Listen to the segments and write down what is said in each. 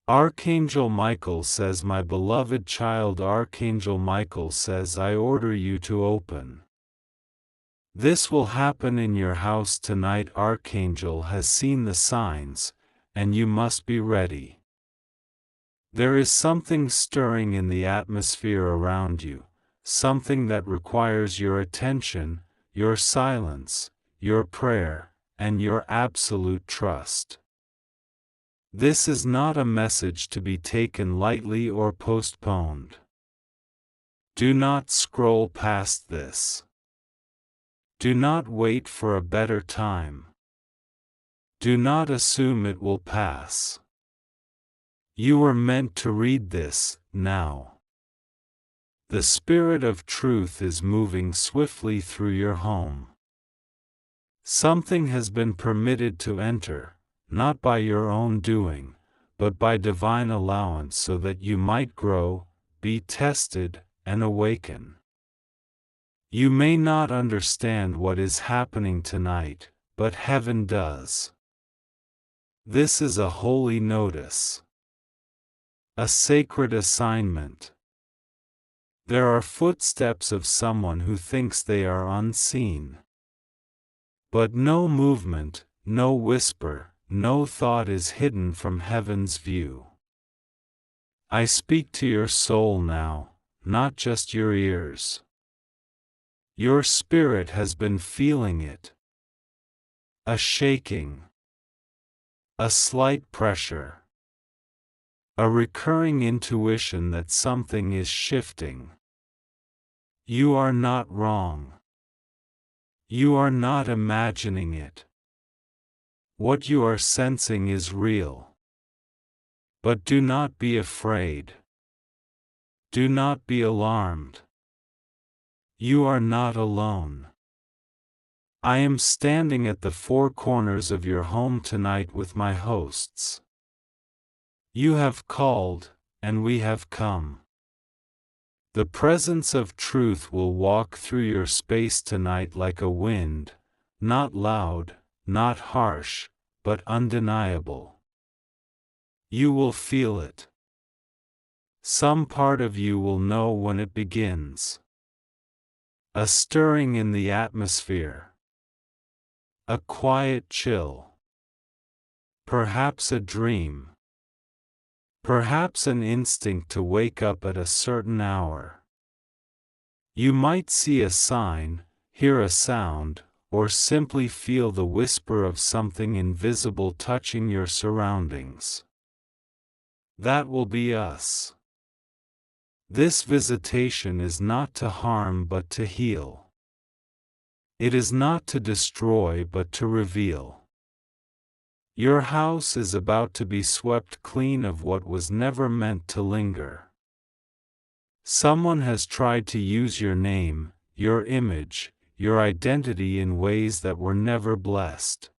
Archangel Michael says, my beloved child, Archangel Michael says, I order you to open. This will happen in your house tonight. Archangel has seen the signs, and you must be ready. There is something stirring in the atmosphere around you, something that requires your attention, your silence, your prayer, and your absolute trust. This is not a message to be taken lightly or postponed. Do not scroll past this. Do not wait for a better time. Do not assume it will pass. You were meant to read this now. The Spirit of Truth is moving swiftly through your home. Something has been permitted to enter, not by your own doing, but by divine allowance, so that you might grow, be tested, and awaken. You may not understand what is happening tonight, but heaven does. This is a holy notice. A sacred assignment. There are footsteps of someone who thinks they are unseen. But no movement, no whisper, no thought is hidden from heaven's view. I speak to your soul now, not just your ears. Your spirit has been feeling it. A shaking. A slight pressure. A recurring intuition that something is shifting. You are not wrong. You are not imagining it. What you are sensing is real. But do not be afraid. Do not be alarmed. You are not alone. I am standing at the four corners of your home tonight with my hosts. You have called, and we have come. The presence of truth will walk through your space tonight like a wind, not loud, not harsh, but undeniable. You will feel it. Some part of you will know when it begins. A stirring in the atmosphere. A quiet chill. Perhaps a dream. Perhaps an instinct to wake up at a certain hour. You might see a sign, hear a sound, or simply feel the whisper of something invisible touching your surroundings. That will be us. This visitation is not to harm but to heal. It is not to destroy but to reveal. Your house is about to be swept clean of what was never meant to linger. Someone has tried to use your name, your image, your identity in ways that were never blessed.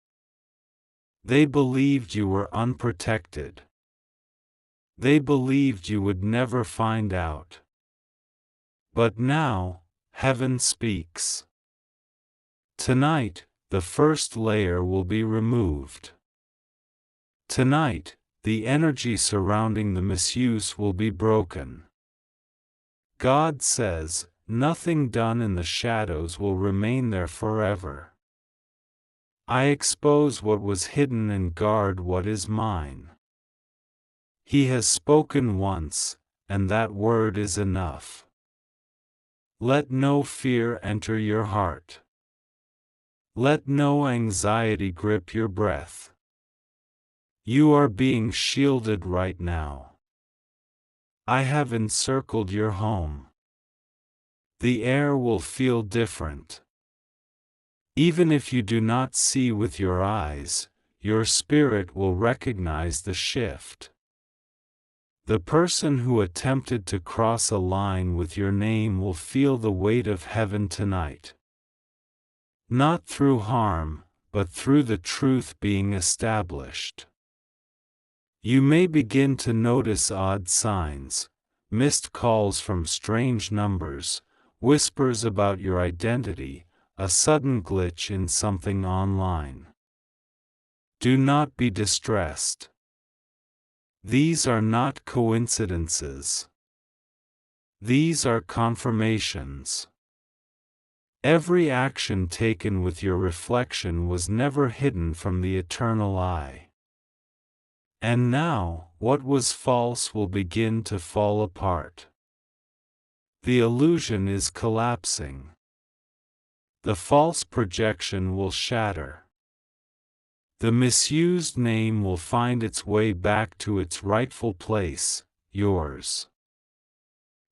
They believed you were unprotected. They believed you would never find out. But now, heaven speaks. Tonight, the first layer will be removed. Tonight, the energy surrounding the misuse will be broken. God says, nothing done in the shadows will remain there forever. I expose what was hidden and guard what is mine. He has spoken once, and that word is enough. Let no fear enter your heart. Let no anxiety grip your breath. You are being shielded right now. I have encircled your home. The air will feel different. Even if you do not see with your eyes, your spirit will recognize the shift. The person who attempted to cross a line with your name will feel the weight of heaven tonight. Not through harm, but through the truth being established. You may begin to notice odd signs, missed calls from strange numbers, whispers about your identity, a sudden glitch in something online. Do not be distressed. These are not coincidences. These are confirmations. Every action taken with your reflection was never hidden from the eternal eye. And now, what was false will begin to fall apart. The illusion is collapsing. The false projection will shatter. The misused name will find its way back to its rightful place, yours.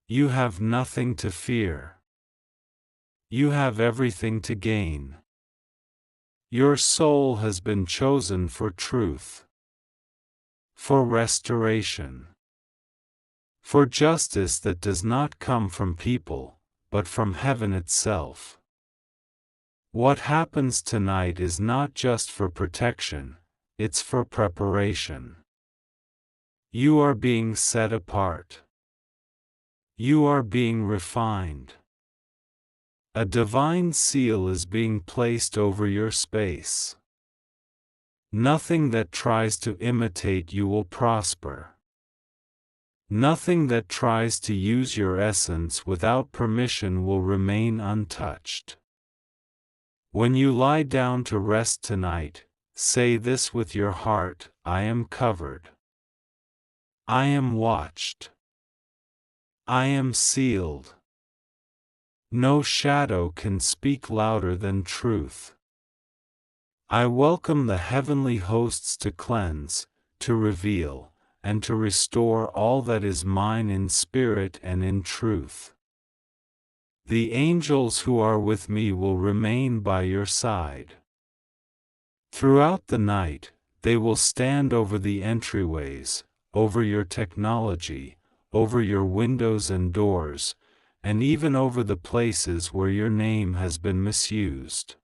You have nothing to fear. You have everything to gain. Your soul has been chosen for truth, for restoration, for justice that does not come from people, but from heaven itself. What happens tonight is not just for protection, it's for preparation. You are being set apart. You are being refined. A divine seal is being placed over your space. Nothing that tries to imitate you will prosper. Nothing that tries to use your essence without permission will remain untouched. When you lie down to rest tonight, say this with your heart: I am covered. I am watched. I am sealed. No shadow can speak louder than truth. I welcome the heavenly hosts to cleanse, to reveal, and to restore all that is mine in spirit and in truth. The angels who are with me will remain by your side. Throughout the night, they will stand over the entryways, over your technology, over your windows and doors, and even over the places where your name has been misused.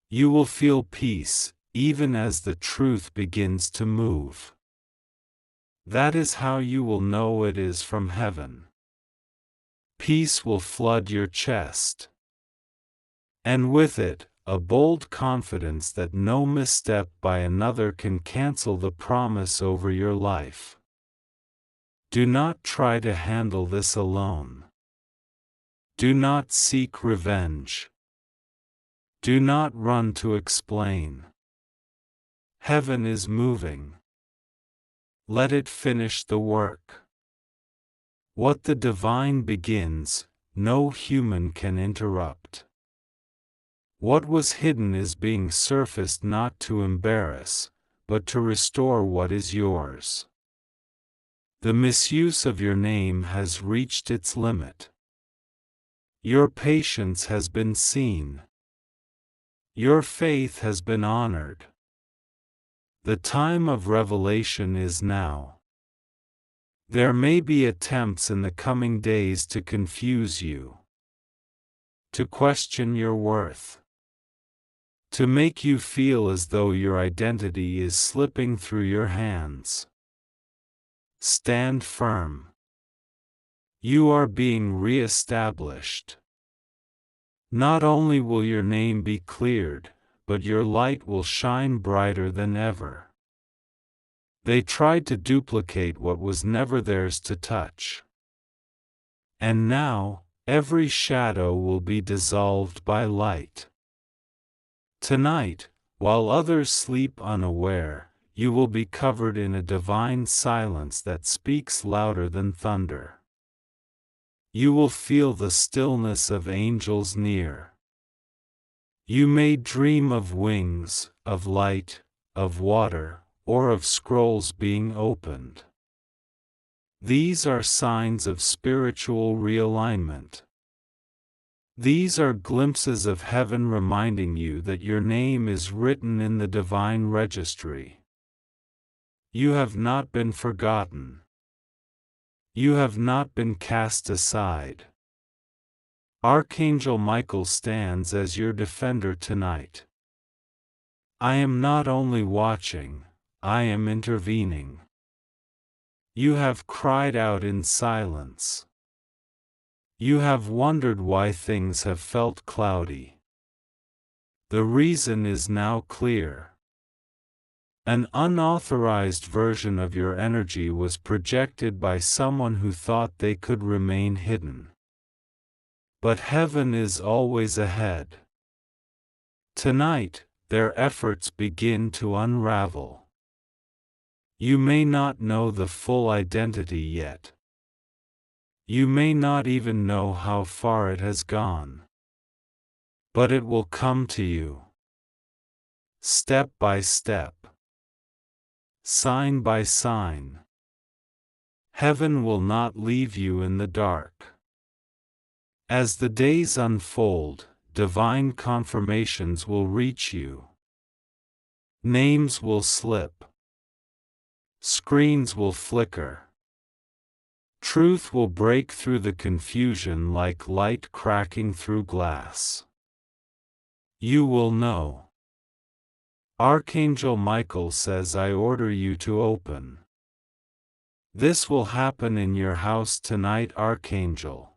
You will feel peace, even as the truth begins to move. That is how you will know it is from heaven. Peace will flood your chest. And with it, a bold confidence that no misstep by another can cancel the promise over your life. Do not try to handle this alone. Do not seek revenge. Do not run to explain. Heaven is moving. Let it finish the work. What the divine begins, no human can interrupt. What was hidden is being surfaced not to embarrass, but to restore what is yours. The misuse of your name has reached its limit. Your patience has been seen. Your faith has been honored. The time of revelation is now. There may be attempts in the coming days to confuse you, to question your worth, to make you feel as though your identity is slipping through your hands. Stand firm. You are being re-established. Not only will your name be cleared, but your light will shine brighter than ever. They tried to duplicate what was never theirs to touch. And now, every shadow will be dissolved by light. Tonight, while others sleep unaware, you will be covered in a divine silence that speaks louder than thunder. You will feel the stillness of angels near. You may dream of wings, of light, of water, or of scrolls being opened. These are signs of spiritual realignment. These are glimpses of heaven reminding you that your name is written in the divine registry. You have not been forgotten. You have not been cast aside. Archangel Michael stands as your defender tonight. I am not only watching, I am intervening. You have cried out in silence. You have wondered why things have felt cloudy. The reason is now clear. An unauthorized version of your energy was projected by someone who thought they could remain hidden. But heaven is always ahead. Tonight, their efforts begin to unravel. You may not know the full identity yet. You may not even know how far it has gone. But it will come to you. Step by step. Sign by sign. Heaven will not leave you in the dark. As the days unfold, divine confirmations will reach you. Names will slip. Screens will flicker. Truth will break through the confusion like light cracking through glass. You will know. Archangel Michael says, I order you to open. This will happen in your house tonight, Archangel.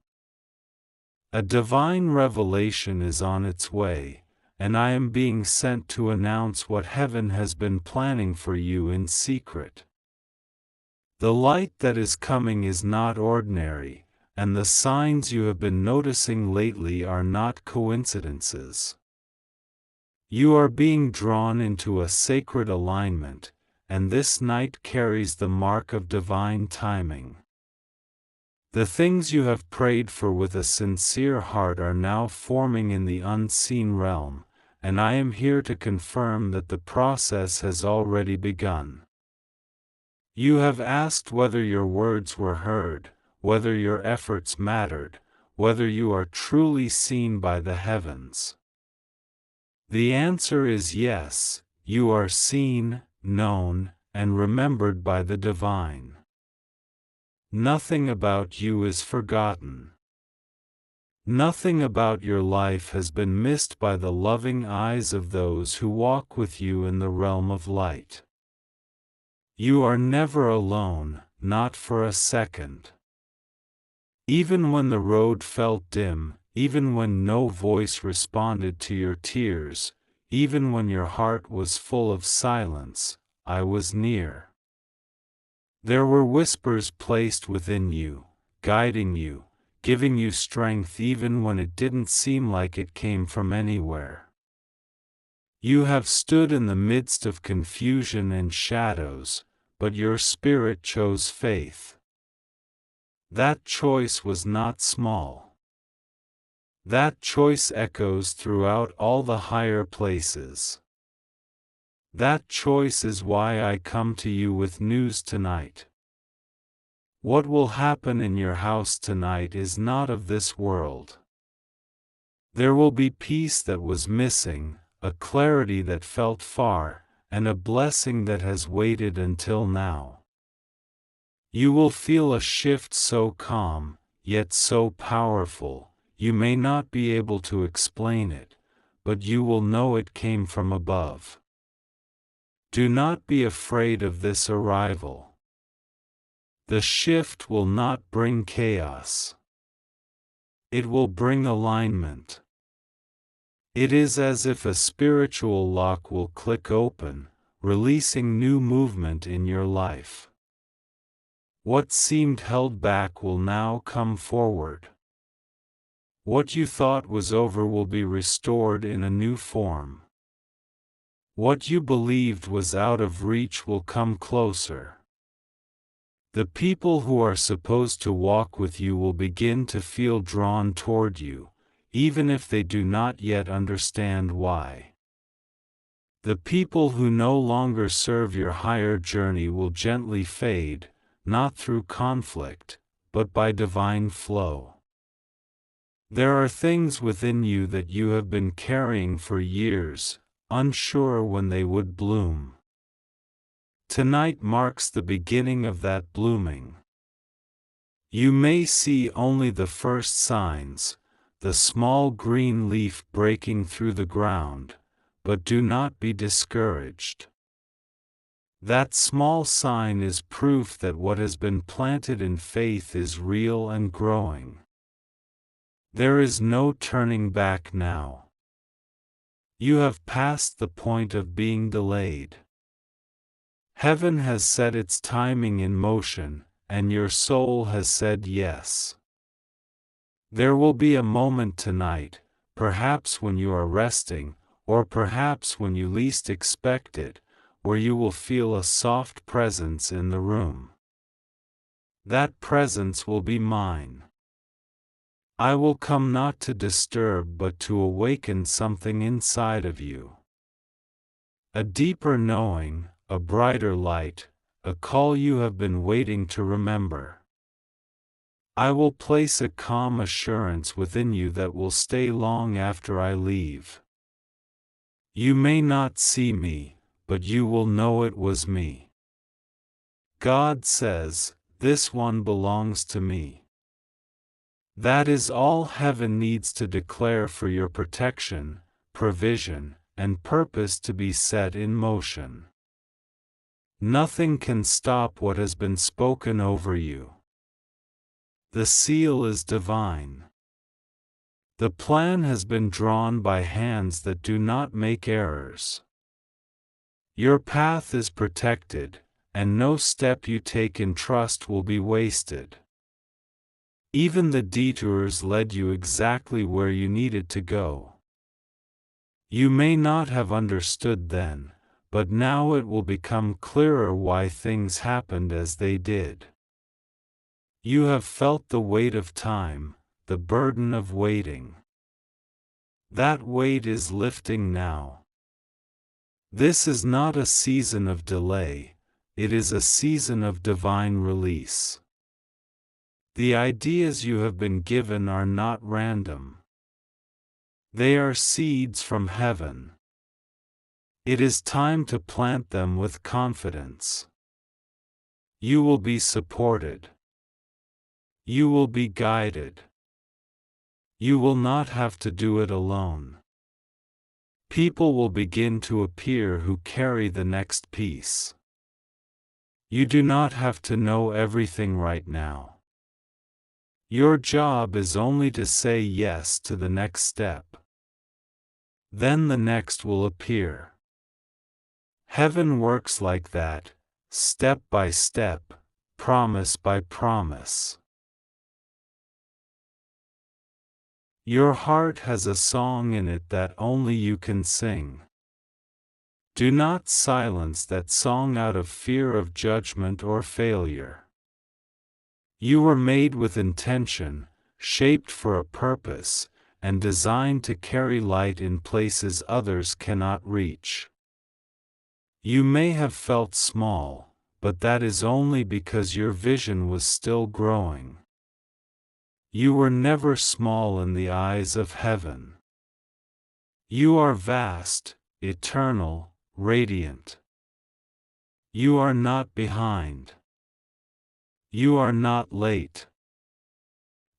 A divine revelation is on its way, and I am being sent to announce what heaven has been planning for you in secret. The light that is coming is not ordinary, and the signs you have been noticing lately are not coincidences. You are being drawn into a sacred alignment, and this night carries the mark of divine timing. The things you have prayed for with a sincere heart are now forming in the unseen realm, and I am here to confirm that the process has already begun. You have asked whether your words were heard, whether your efforts mattered, whether you are truly seen by the heavens. The answer is yes, you are seen, known, and remembered by the divine. Nothing about you is forgotten. Nothing about your life has been missed by the loving eyes of those who walk with you in the realm of light. You are never alone, not for a second. Even when the road felt dim, even when no voice responded to your tears, even when your heart was full of silence, I was near. There were whispers placed within you, guiding you, giving you strength even when it didn't seem like it came from anywhere. You have stood in the midst of confusion and shadows, but your spirit chose faith. That choice was not small. That choice echoes throughout all the higher places. That choice is why I come to you with news tonight. What will happen in your house tonight is not of this world. There will be peace that was missing, a clarity that felt far, and a blessing that has waited until now. You will feel a shift so calm, yet so powerful, you may not be able to explain it, but you will know it came from above. Do not be afraid of this arrival. The shift will not bring chaos. It will bring alignment. It is as if a spiritual lock will click open, releasing new movement in your life. What seemed held back will now come forward. What you thought was over will be restored in a new form. What you believed was out of reach will come closer. The people who are supposed to walk with you will begin to feel drawn toward you, even if they do not yet understand why. The people who no longer serve your higher journey will gently fade, not through conflict, but by divine flow. There are things within you that you have been carrying for years, unsure when they would bloom. Tonight marks the beginning of that blooming. You may see only the first signs, the small green leaf breaking through the ground, but do not be discouraged. That small sign is proof that what has been planted in faith is real and growing. There is no turning back now. You have passed the point of being delayed. Heaven has set its timing in motion, and your soul has said yes. There will be a moment tonight, perhaps when you are resting, or perhaps when you least expect it, where you will feel a soft presence in the room. That presence will be mine. I will come not to disturb but to awaken something inside of you. A deeper knowing, a brighter light, a call you have been waiting to remember. I will place a calm assurance within you that will stay long after I leave. You may not see me, but you will know it was me. God says, "This one belongs to me." That is all heaven needs to declare for your protection, provision, and purpose to be set in motion. Nothing can stop what has been spoken over you. The seal is divine. The plan has been drawn by hands that do not make errors. Your path is protected, and no step you take in trust will be wasted. Even the detours led you exactly where you needed to go. You may not have understood then, but now it will become clearer why things happened as they did. You have felt the weight of time, the burden of waiting. That weight is lifting now. This is not a season of delay, it is a season of divine release. The ideas you have been given are not random. They are seeds from heaven. It is time to plant them with confidence. You will be supported. You will be guided. You will not have to do it alone. People will begin to appear who carry the next piece. You do not have to know everything right now. Your job is only to say yes to the next step. Then the next will appear. Heaven works like that, step by step, promise by promise. Your heart has a song in it that only you can sing. Do not silence that song out of fear of judgment or failure. You were made with intention, shaped for a purpose, and designed to carry light in places others cannot reach. You may have felt small, but that is only because your vision was still growing. You were never small in the eyes of heaven. You are vast, eternal, radiant. You are not behind. You are not late.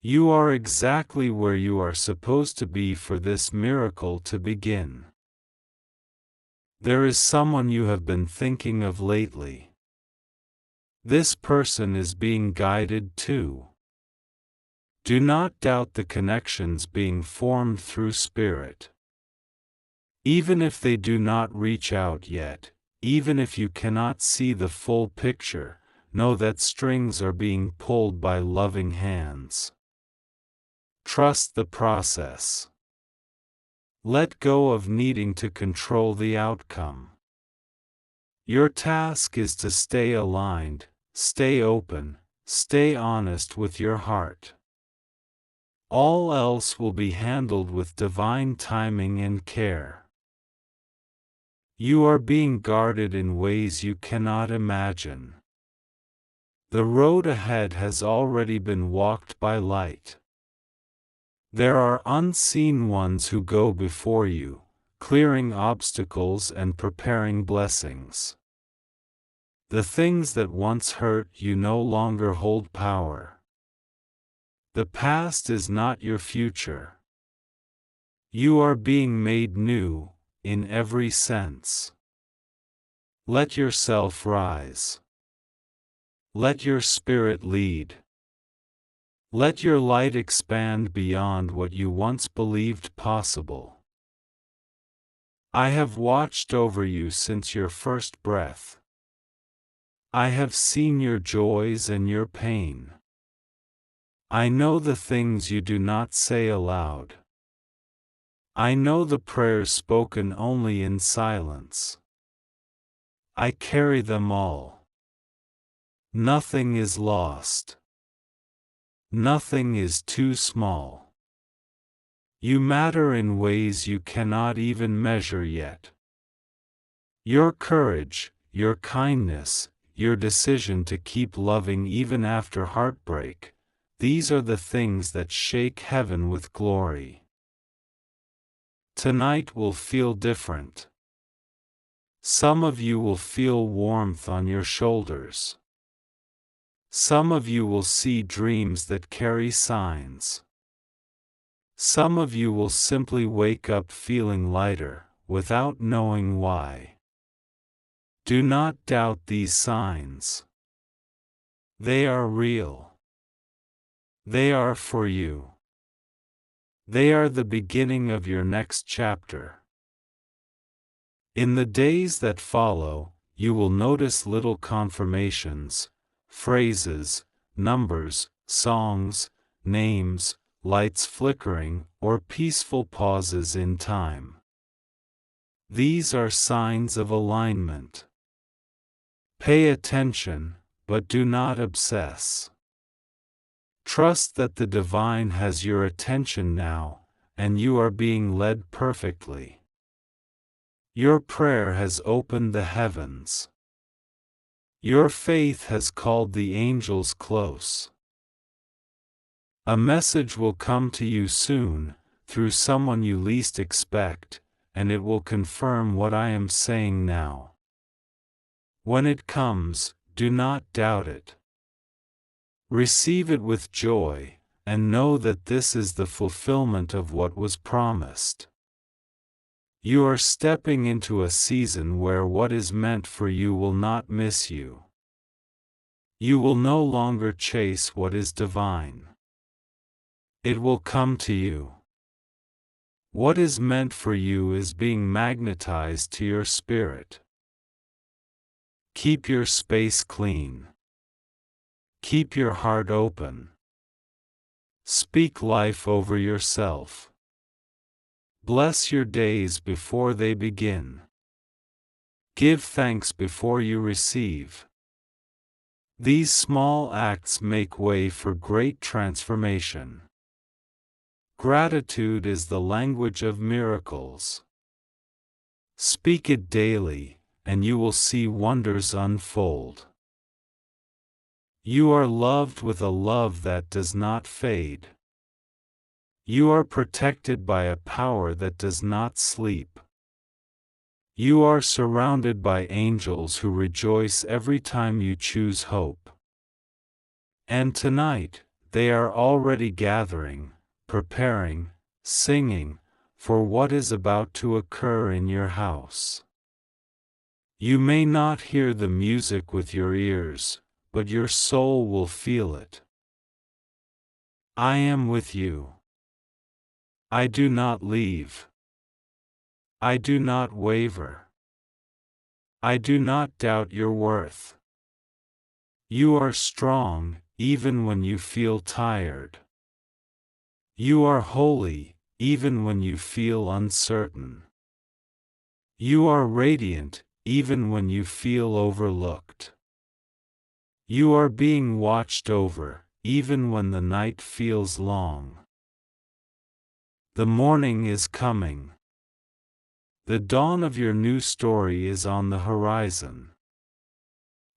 You are exactly where you are supposed to be for this miracle to begin. There is someone you have been thinking of lately. This person is being guided too. Do not doubt the connections being formed through spirit. Even if they do not reach out yet, even if you cannot see the full picture, know that strings are being pulled by loving hands. Trust the process. Let go of needing to control the outcome. Your task is to stay aligned, stay open, stay honest with your heart. All else will be handled with divine timing and care. You are being guarded in ways you cannot imagine. The road ahead has already been walked by light. There are unseen ones who go before you, clearing obstacles and preparing blessings. The things that once hurt you no longer hold power. The past is not your future. You are being made new, in every sense. Let yourself rise. Let your spirit lead. Let your light expand beyond what you once believed possible. I have watched over you since your first breath. I have seen your joys and your pain. I know the things you do not say aloud. I know the prayers spoken only in silence. I carry them all. Nothing is lost. Nothing is too small. You matter in ways you cannot even measure yet. Your courage, your kindness, your decision to keep loving even after heartbreak, these are the things that shake heaven with glory. Tonight will feel different. Some of you will feel warmth on your shoulders. Some of you will see dreams that carry signs. Some of you will simply wake up feeling lighter, without knowing why. Do not doubt these signs. They are real. They are for you. They are the beginning of your next chapter. In the days that follow, you will notice little confirmations, phrases, numbers, songs, names, lights flickering, or peaceful pauses in time. These are signs of alignment. Pay attention, but do not obsess. Trust that the divine has your attention now, and you are being led perfectly. Your prayer has opened the heavens. Your faith has called the angels close. A message will come to you soon, through someone you least expect, and it will confirm what I am saying now. When it comes, do not doubt it. Receive it with joy, and know that this is the fulfillment of what was promised. You are stepping into a season where what is meant for you will not miss you. You will no longer chase what is divine. It will come to you. What is meant for you is being magnetized to your spirit. Keep your space clean. Keep your heart open. Speak life over yourself. Bless your days before they begin. Give thanks before you receive. These small acts make way for great transformation. Gratitude is the language of miracles. Speak it daily, and you will see wonders unfold. You are loved with a love that does not fade. You are protected by a power that does not sleep. You are surrounded by angels who rejoice every time you choose hope. And tonight, they are already gathering, preparing, singing, for what is about to occur in your house. You may not hear the music with your ears, but your soul will feel it. I am with you. I do not leave. I do not waver. I do not doubt your worth. You are strong, even when you feel tired. You are holy, even when you feel uncertain. You are radiant, even when you feel overlooked. You are being watched over, even when the night feels long. The morning is coming. The dawn of your new story is on the horizon.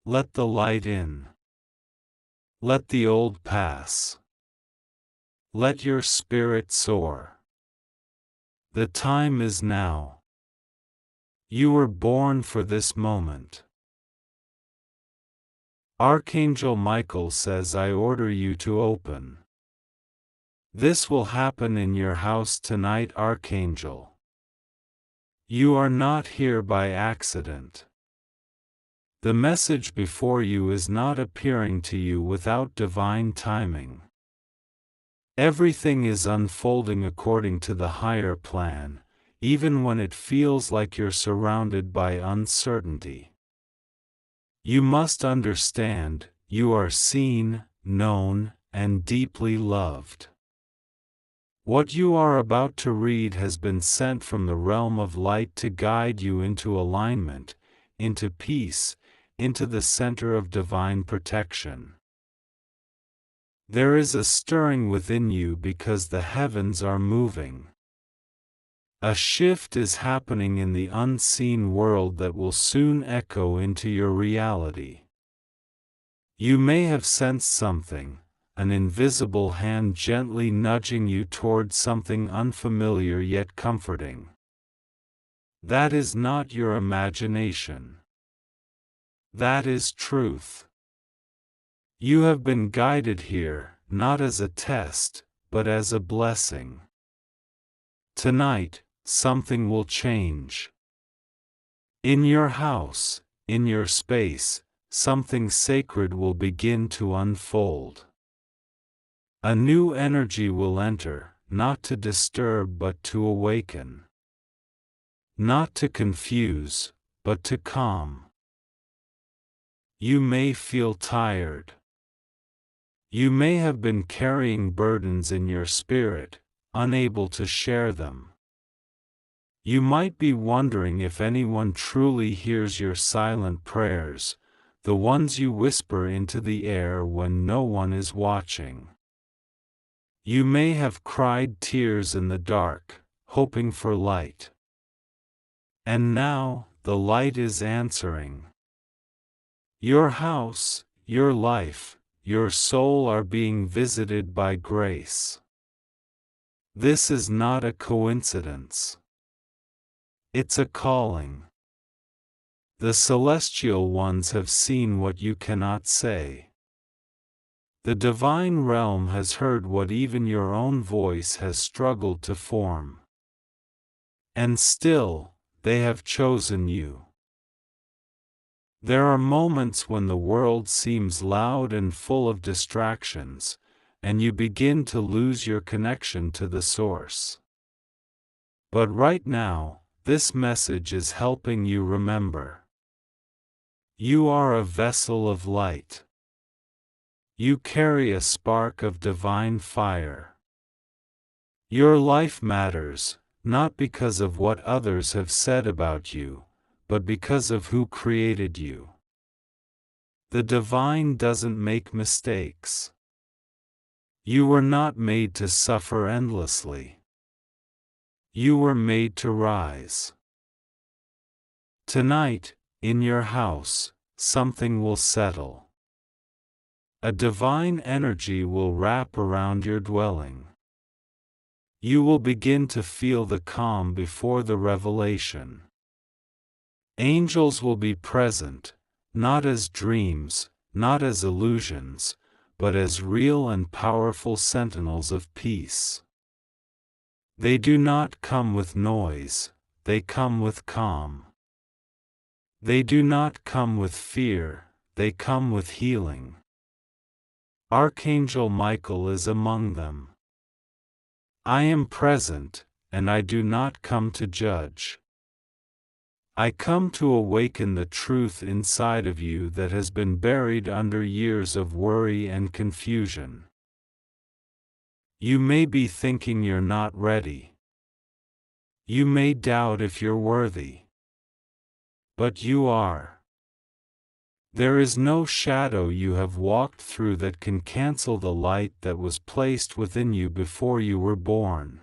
Let the light in. Let the old pass. Let your spirit soar. The time is now. You were born for this moment. Archangel Michael says, I order you to open. This will happen in your house tonight, Archangel. You are not here by accident. The message before you is not appearing to you without divine timing. Everything is unfolding according to the higher plan, even when it feels like you're surrounded by uncertainty. You must understand, you are seen, known, and deeply loved. What you are about to read has been sent from the realm of light to guide you into alignment, into peace, into the center of divine protection. There is a stirring within you because the heavens are moving. A shift is happening in the unseen world that will soon echo into your reality. You may have sensed something, an invisible hand gently nudging you toward something unfamiliar yet comforting. That is not your imagination. That is truth. You have been guided here, not as a test, but as a blessing. Tonight, something will change. In your house, in your space, something sacred will begin to unfold. A new energy will enter, not to disturb but to awaken. Not to confuse, but to calm. You may feel tired. You may have been carrying burdens in your spirit, unable to share them. You might be wondering if anyone truly hears your silent prayers, the ones you whisper into the air when no one is watching. You may have cried tears in the dark, hoping for light. And now, the light is answering. Your house, your life, your soul are being visited by grace. This is not a coincidence. It's a calling. The celestial ones have seen what you cannot say. The divine realm has heard what even your own voice has struggled to form. And still, they have chosen you. There are moments when the world seems loud and full of distractions, and you begin to lose your connection to the source. But right now, this message is helping you remember. You are a vessel of light. You carry a spark of divine fire. Your life matters, not because of what others have said about you, but because of who created you. The divine doesn't make mistakes. You were not made to suffer endlessly. You were made to rise. Tonight, in your house, something will settle. A divine energy will wrap around your dwelling. You will begin to feel the calm before the revelation. Angels will be present, not as dreams, not as illusions, but as real and powerful sentinels of peace. They do not come with noise, they come with calm. They do not come with fear, they come with healing. Archangel Michael is among them. I am present, and I do not come to judge. I come to awaken the truth inside of you that has been buried under years of worry and confusion. You may be thinking you're not ready. You may doubt if you're worthy. But you are. There is no shadow you have walked through that can cancel the light that was placed within you before you were born.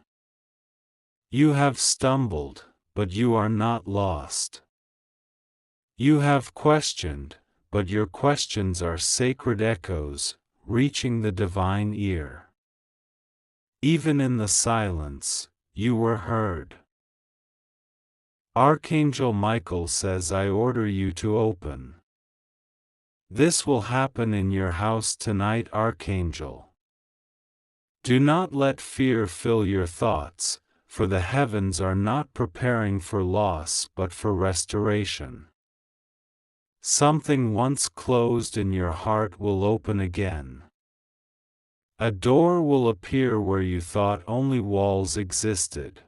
You have stumbled, but you are not lost. You have questioned, but your questions are sacred echoes, reaching the divine ear. Even in the silence, you were heard. Archangel Michael says, I order you to open. This will happen in your house tonight, Archangel. Do not let fear fill your thoughts, for the heavens are not preparing for loss but for restoration. Something once closed in your heart will open again. A door will appear where you thought only walls existed.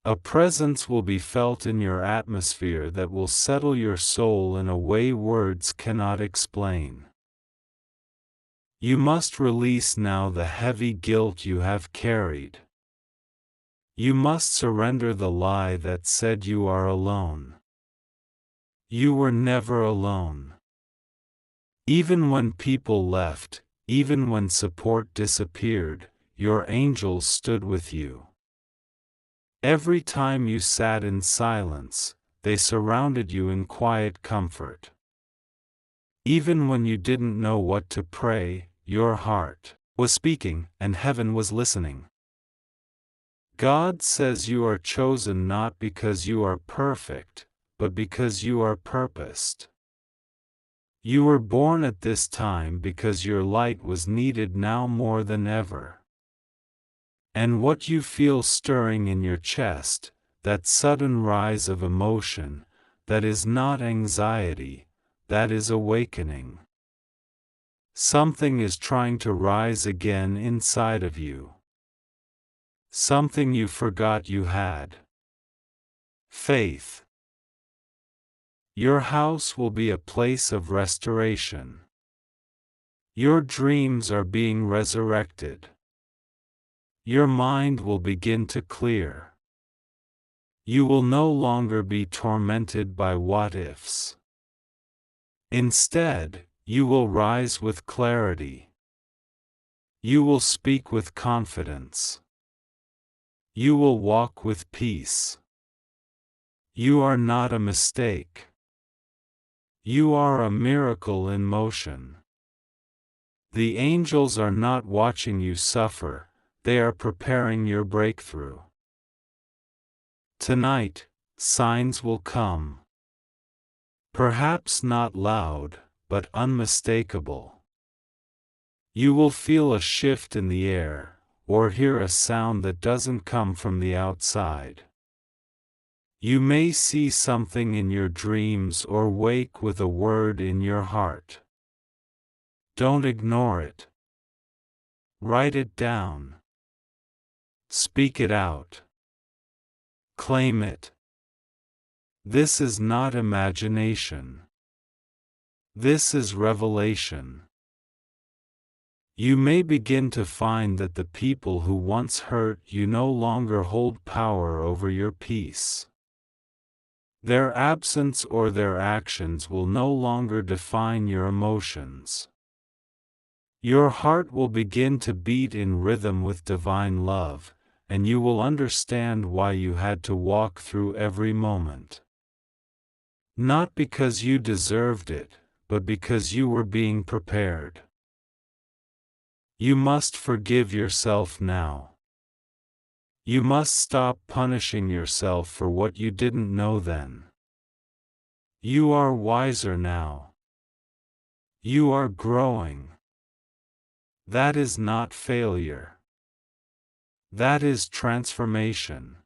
A presence will be felt in your atmosphere that will settle your soul in a way words cannot explain. You must release now the heavy guilt you have carried. You must surrender the lie that said you are alone. You were never alone. Even when people left, even when support disappeared, your angels stood with you. Every time you sat in silence, they surrounded you in quiet comfort. Even when you didn't know what to pray, your heart was speaking and heaven was listening. God says you are chosen not because you are perfect, but because you are purposed. You were born at this time because your light was needed now more than ever. And what you feel stirring in your chest, that sudden rise of emotion, that is not anxiety, that is awakening. Something is trying to rise again inside of you. Something you forgot you had. Faith. Your house will be a place of restoration. Your dreams are being resurrected. Your mind will begin to clear. You will no longer be tormented by what-ifs. Instead, you will rise with clarity. You will speak with confidence. You will walk with peace. You are not a mistake. You are a miracle in motion. The angels are not watching you suffer, they are preparing your breakthrough. Tonight, signs will come. Perhaps not loud, but unmistakable. You will feel a shift in the air, or hear a sound that doesn't come from the outside. You may see something in your dreams or wake with a word in your heart. Don't ignore it. Write it down. Speak it out. Claim it. This is not imagination. This is revelation. You may begin to find that the people who once hurt you no longer hold power over your peace. Their absence or their actions will no longer define your emotions. Your heart will begin to beat in rhythm with divine love, and you will understand why you had to walk through every moment. Not because you deserved it, but because you were being prepared. You must forgive yourself now. You must stop punishing yourself for what you didn't know then. You are wiser now. You are growing. That is not failure. That is transformation.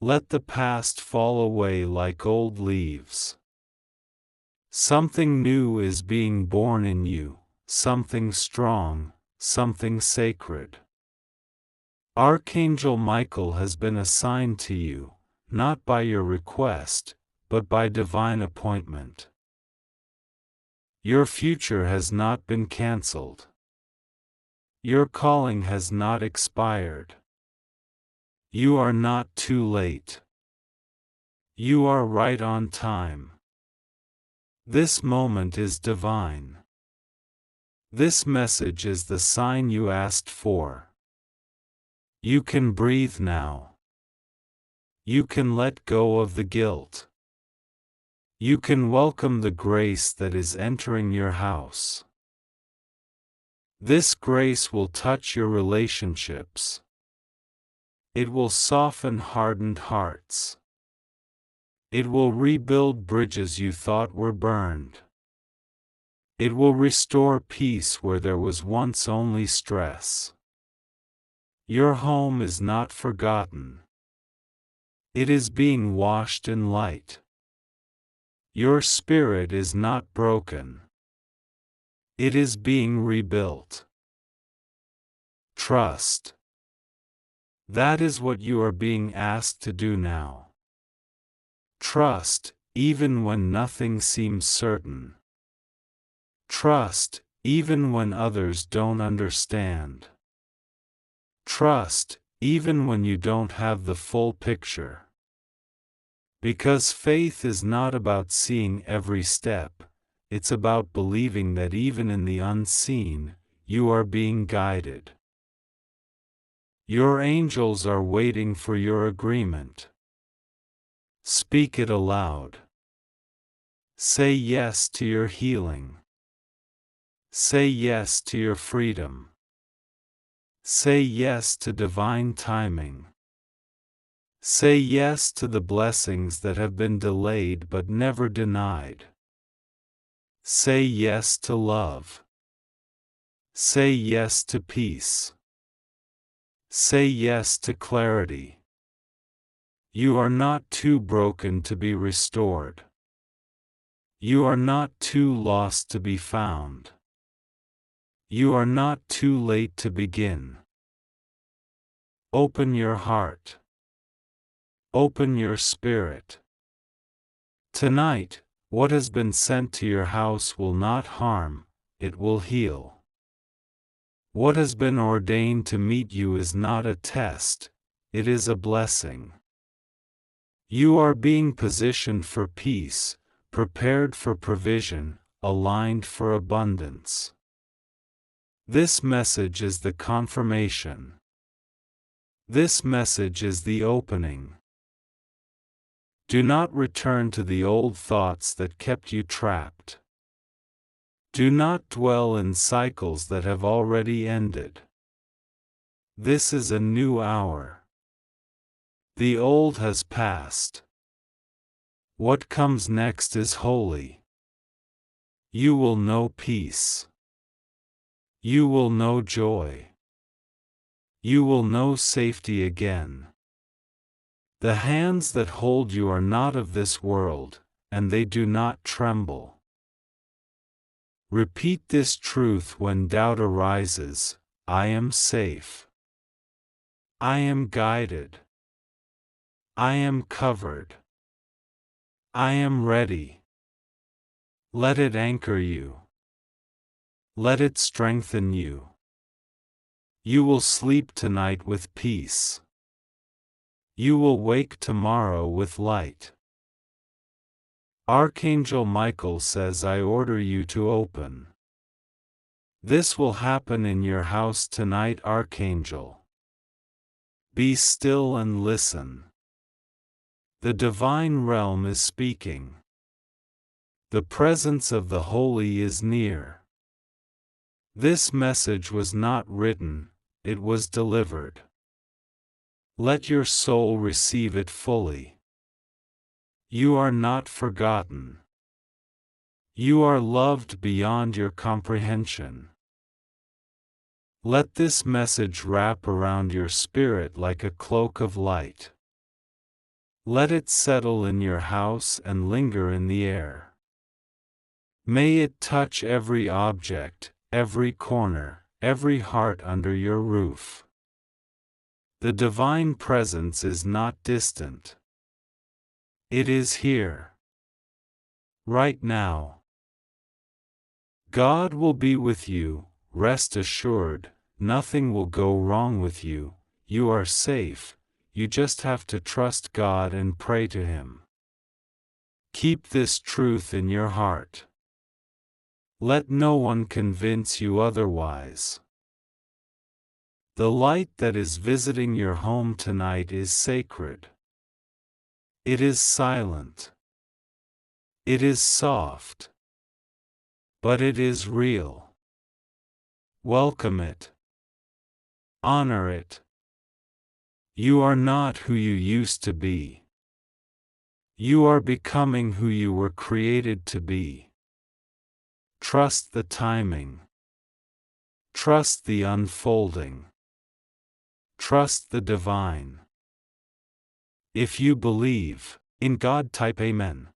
Let the past fall away like old leaves. Something new is being born in you, something strong, something sacred. Archangel Michael has been assigned to you, not by your request, but by divine appointment. Your future has not been cancelled. Your calling has not expired. You are not too late. You are right on time. This moment is divine. This message is the sign you asked for. You can breathe now. You can let go of the guilt. You can welcome the grace that is entering your house. This grace will touch your relationships. It will soften hardened hearts. It will rebuild bridges you thought were burned. It will restore peace where there was once only stress. Your home is not forgotten. It is being washed in light. Your spirit is not broken. It is being rebuilt. Trust. That is what you are being asked to do now. Trust, even when nothing seems certain. Trust, even when others don't understand. Trust, even when you don't have the full picture. Because faith is not about seeing every step, it's about believing that even in the unseen, you are being guided. Your angels are waiting for your agreement. Speak it aloud. Say yes to your healing. Say yes to your freedom. Say yes to divine timing. Say yes to the blessings that have been delayed but never denied. Say yes to love. Say yes to peace. Say yes to clarity. You are not too broken to be restored. You are not too lost to be found. You are not too late to begin. Open your heart. Open your spirit. Tonight, what has been sent to your house will not harm, it will heal. What has been ordained to meet you is not a test, it is a blessing. You are being positioned for peace, prepared for provision, aligned for abundance. This message is the confirmation. This message is the opening. Do not return to the old thoughts that kept you trapped. Do not dwell in cycles that have already ended. This is a new hour. The old has passed. What comes next is holy. You will know peace. You will know joy. You will know safety again. The hands that hold you are not of this world, and they do not tremble. Repeat this truth when doubt arises: I am safe. I am guided. I am covered. I am ready. Let it anchor you. Let it strengthen you. You will sleep tonight with peace. You will wake tomorrow with light. Archangel Michael says, I order you to open. This will happen in your house tonight, Archangel. Be still and listen. The divine realm is speaking. The presence of the holy is near. This message was not written, it was delivered. Let your soul receive it fully. You are not forgotten. You are loved beyond your comprehension. Let this message wrap around your spirit like a cloak of light. Let it settle in your house and linger in the air. May it touch every object, every corner, every heart under your roof. The divine presence is not distant. It is here. Right now. God will be with you, rest assured, nothing will go wrong with you, you are safe, you just have to trust God and pray to Him. Keep this truth in your heart. Let no one convince you otherwise. The light that is visiting your home tonight is sacred. It is silent. It is soft. But it is real. Welcome it. Honor it. You are not who you used to be. You are becoming who you were created to be. Trust the timing. Trust the unfolding. Trust the divine. If you believe in God, type Amen.